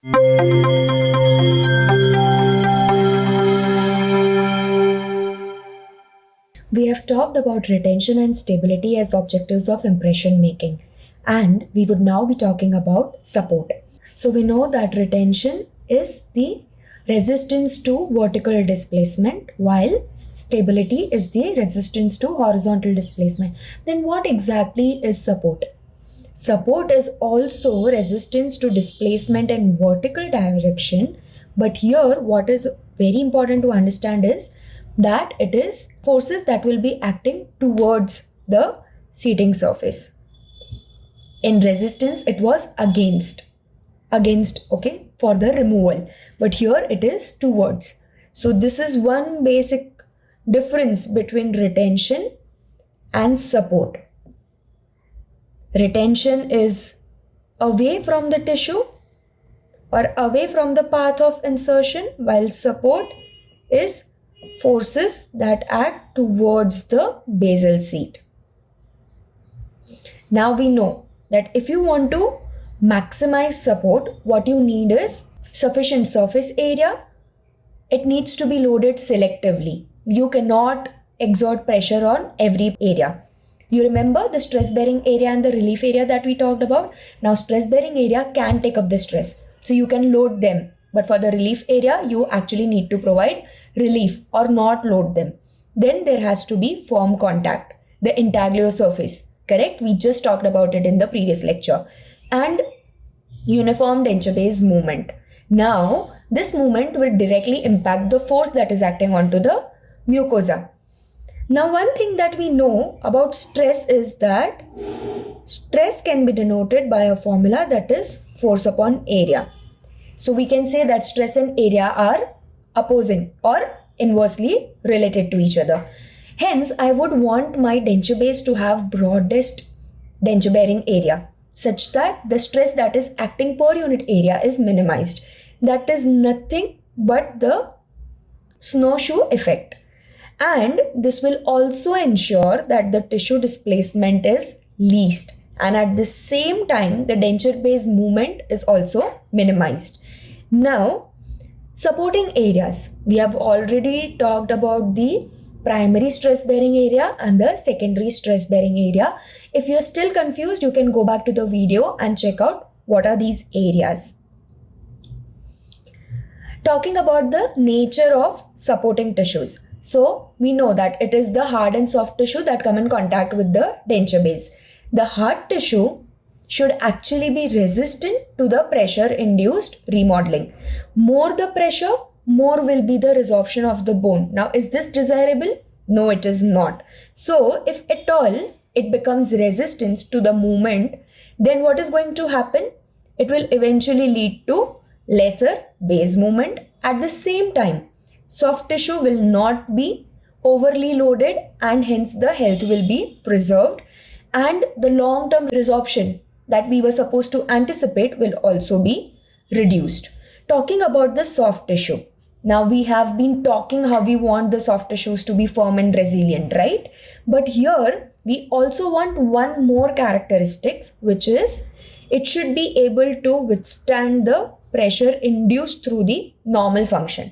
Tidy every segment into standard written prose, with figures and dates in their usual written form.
We have talked about retention and stability as objectives of impression making, and we would now be talking about support. So we know that retention is the resistance to vertical displacement, while stability is the resistance to horizontal displacement. Then what exactly is support? Support is also resistance to displacement in vertical direction, but here what is very important to understand is that it is forces that will be acting towards the seating surface. In resistance, it was against, okay, for the removal, but here it is towards. So this is one basic difference between retention and support. Retention is away from the tissue or away from the path of insertion, while support is forces that act towards the basal seat. Now we know that if you want to maximize support, what you need is sufficient surface area. It needs to be loaded selectively. You cannot exert pressure on every area. You remember the stress bearing area and the relief area that we talked about? Now stress bearing area can take up the stress, so you can load them. But for the relief area, you actually need to provide relief or not load them. Then there has to be firm contact, the intaglio surface, correct? We just talked about it in the previous lecture. And uniform denture base movement. Now, this movement will directly impact the force that is acting onto the mucosa. Now, one thing that we know about stress is that stress can be denoted by a formula that is force upon area. So we can say that stress and area are opposing or inversely related to each other. Hence, I would want my denture base to have broadest denture bearing area such that the stress that is acting per unit area is minimized. That is nothing but the snowshoe effect. And this will also ensure that the tissue displacement is least, and at the same time the denture base movement is also minimized. Now, supporting areas. We have already talked about the primary stress bearing area and the secondary stress bearing area. If you're still confused, you can go back to the video and check out what are these areas. Talking about the nature of supporting tissues. So we know that it is the hard and soft tissue that come in contact with the denture base. The hard tissue should actually be resistant to the pressure induced remodeling. More the pressure, more will be the resorption of the bone. Now, is this desirable? No, it is not. So if at all it becomes resistant to the movement, then what is going to happen? It will eventually lead to lesser base movement. At the same time, soft tissue will not be overly loaded and hence the health will be preserved, and the long-term resorption that we were supposed to anticipate will also be reduced. Talking about the soft tissue. Now we have been talking how we want the soft tissues to be firm and resilient, right? But here we also want one more characteristics, which is it should be able to withstand the pressure induced through the normal function.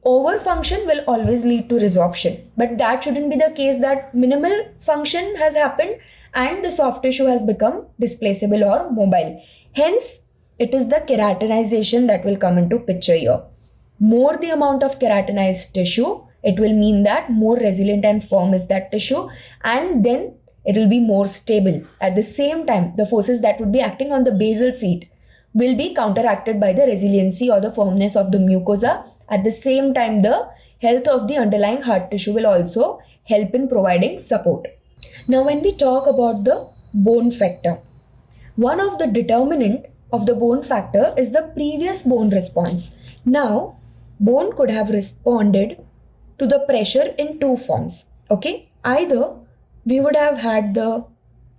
Overfunction will always lead to resorption, but that shouldn't be the case that minimal function has happened and the soft tissue has become displaceable or mobile. Hence, it is the keratinization that will come into picture here. More the amount of keratinized tissue, it will mean that more resilient and firm is that tissue, and then it will be more stable. At the same time, the forces that would be acting on the basal seat will be counteracted by the resiliency or the firmness of the mucosa. At the same time, the health of the underlying hard tissue will also help in providing support. Now, when we talk about the bone factor, one of the determinant of the bone factor is the previous bone response. Now, bone could have responded to the pressure in two forms. Okay, either we would have had the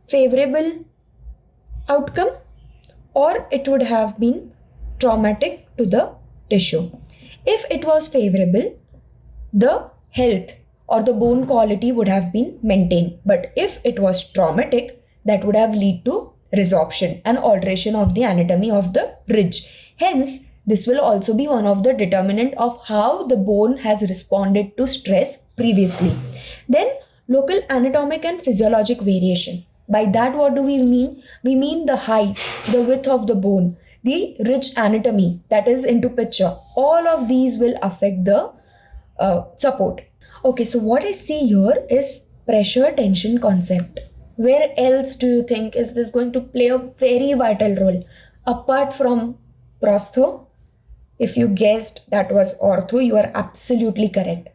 favorable outcome or it would have been traumatic to the tissue. If it was favorable, the health or the bone quality would have been maintained. But if it was traumatic, that would have led to resorption and alteration of the anatomy of the ridge. Hence, this will also be one of the determinant of how the bone has responded to stress previously. Then, local anatomic and physiologic variation. By that, what do we mean? We mean the height, the width of the bone, the ridge anatomy that is into picture. All of these will affect the support. Okay, so what I see here is pressure tension concept. Where else do you think is this going to play a very vital role apart from prostho? If you guessed that was ortho, you are absolutely correct.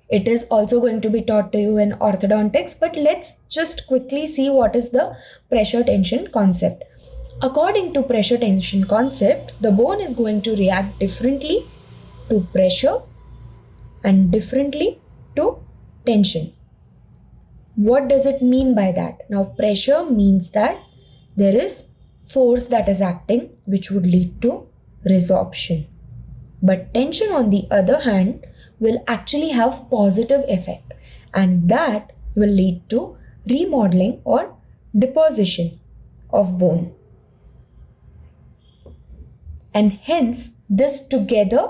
It is also going to be taught to you in orthodontics, but let's just quickly see what is the pressure tension concept. According to pressure tension concept, the bone is going to react differently to pressure and differently to tension. What does it mean by that? Now, pressure means that there is force that is acting, which would lead to resorption. But tension, on the other hand, will actually have positive effect, and that will lead to remodeling or deposition of bone. And hence, this together,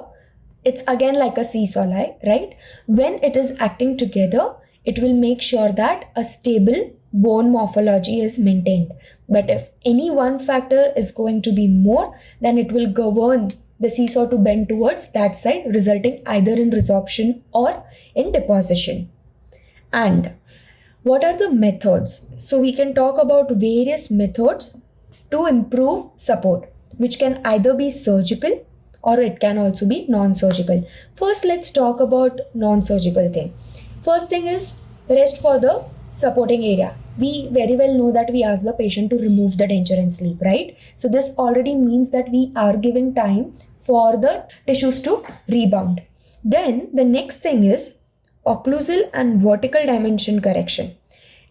it's again like a seesaw, right? When it is acting together, it will make sure that a stable bone morphology is maintained. But if any one factor is going to be more, then it will govern the seesaw to bend towards that side, resulting either in resorption or in deposition. And what are the methods? So we can talk about various methods to improve support, which can either be surgical or it can also be non-surgical. First, let's talk about non-surgical thing. First thing is rest for the supporting area. We very well know that we ask the patient to remove the denture and sleep, right? So this already means that we are giving time for the tissues to rebound. Then the next thing is occlusal and vertical dimension correction.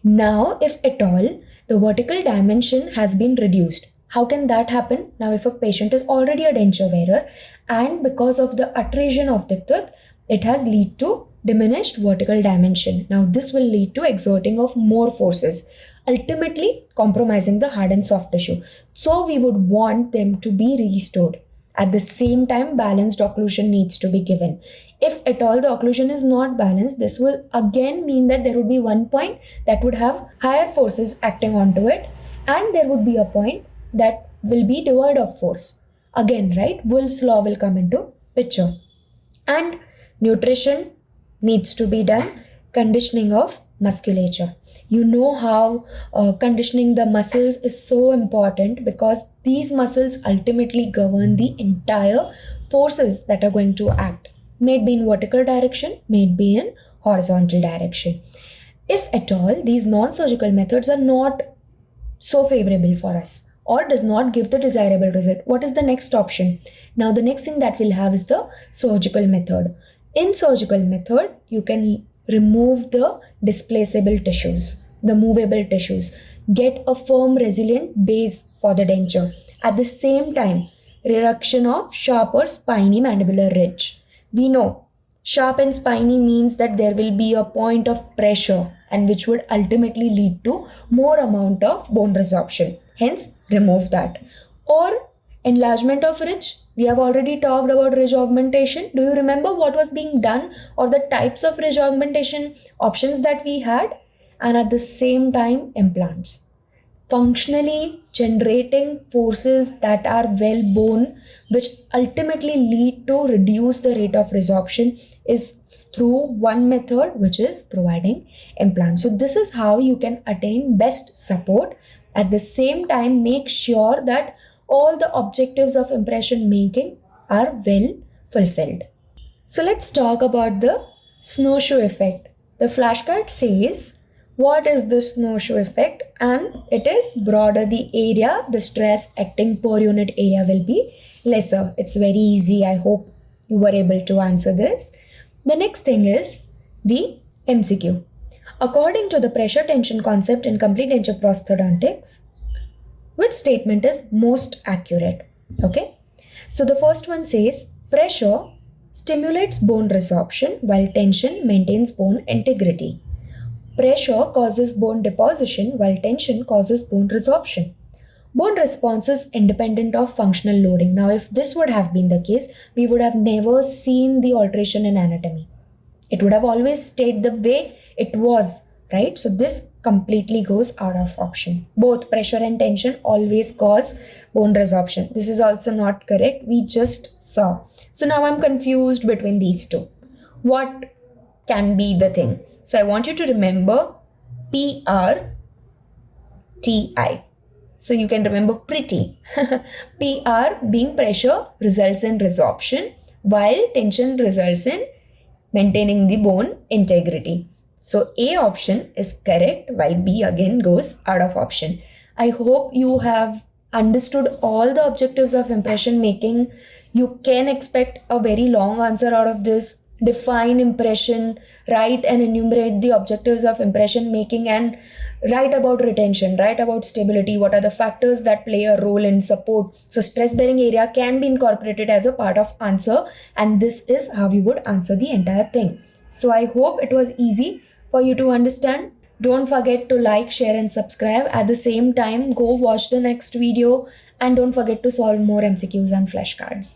Now, if at all the vertical dimension has been reduced, how can that happen? Now, if a patient is already a denture wearer and because of the attrition of the tooth, it has led to diminished vertical dimension. Now, this will lead to exerting of more forces, ultimately compromising the hard and soft tissue. So, we would want them to be restored. At the same time, balanced occlusion needs to be given. If at all the occlusion is not balanced, this will again mean that there would be one point that would have higher forces acting onto it, and there would be a point that will be devoid of force. Again, right, Wolff's law will come into picture. And nutrition needs to be done, conditioning of musculature. You know how conditioning the muscles is so important because these muscles ultimately govern the entire forces that are going to act, may it be in vertical direction, may it be in horizontal direction. If at all these non-surgical methods are not so favorable for us or does not give the desirable result, what is the next option? Now the next thing that we'll have is the surgical method. In surgical method, you can remove the displaceable tissues, the movable tissues, get a firm resilient base for the denture. At the same time, reduction of sharp or spiny mandibular ridge. We know sharp and spiny means that there will be a point of pressure and which would ultimately lead to more amount of bone resorption. Hence, remove that. Or enlargement of ridge. We have already talked about ridge augmentation. Do you remember what was being done or the types of ridge augmentation options that we had? And at the same time, implants. Functionally generating forces that are well borne, which ultimately lead to reduce the rate of resorption, is through one method, which is providing implants. So this is how you can attain best support. At the same time, make sure that all the objectives of impression making are well fulfilled. So let's talk about the snowshoe effect. The flashcard says what is the snowshoe effect, and it is broader the area, the stress acting per unit area will be lesser. It's very easy. I hope you were able to answer this. The next thing is the MCQ. According to the pressure tension concept in complete denture prosthodontics, which statement is most accurate? Okay, so the first one says pressure stimulates bone resorption while tension maintains bone integrity. Pressure causes bone deposition while tension causes bone resorption. Bone response is independent of functional loading. Now, if this would have been the case, we would have never seen the alteration in anatomy. It would have always stayed the way it was, right? So this completely goes out of option. Both pressure and tension always cause bone resorption. This is also not correct. We just saw. So now I'm confused between these two. What can be the thing? So I want you to remember PRTI. So you can remember pretty. PR being pressure results in resorption, while tension results in maintaining the bone integrity. So A option is correct, while B again goes out of option. I hope you have understood all the objectives of impression making. You can expect a very long answer out of this. Define impression, write and enumerate the objectives of impression making, and write about retention, write about stability, what are the factors that play a role in support. So stress bearing area can be incorporated as a part of answer, and this is how you would answer the entire thing. So I hope it was easy for you to understand. Don't forget to like, share and subscribe. At the same time, go watch the next video, and don't forget to solve more MCQs and flashcards.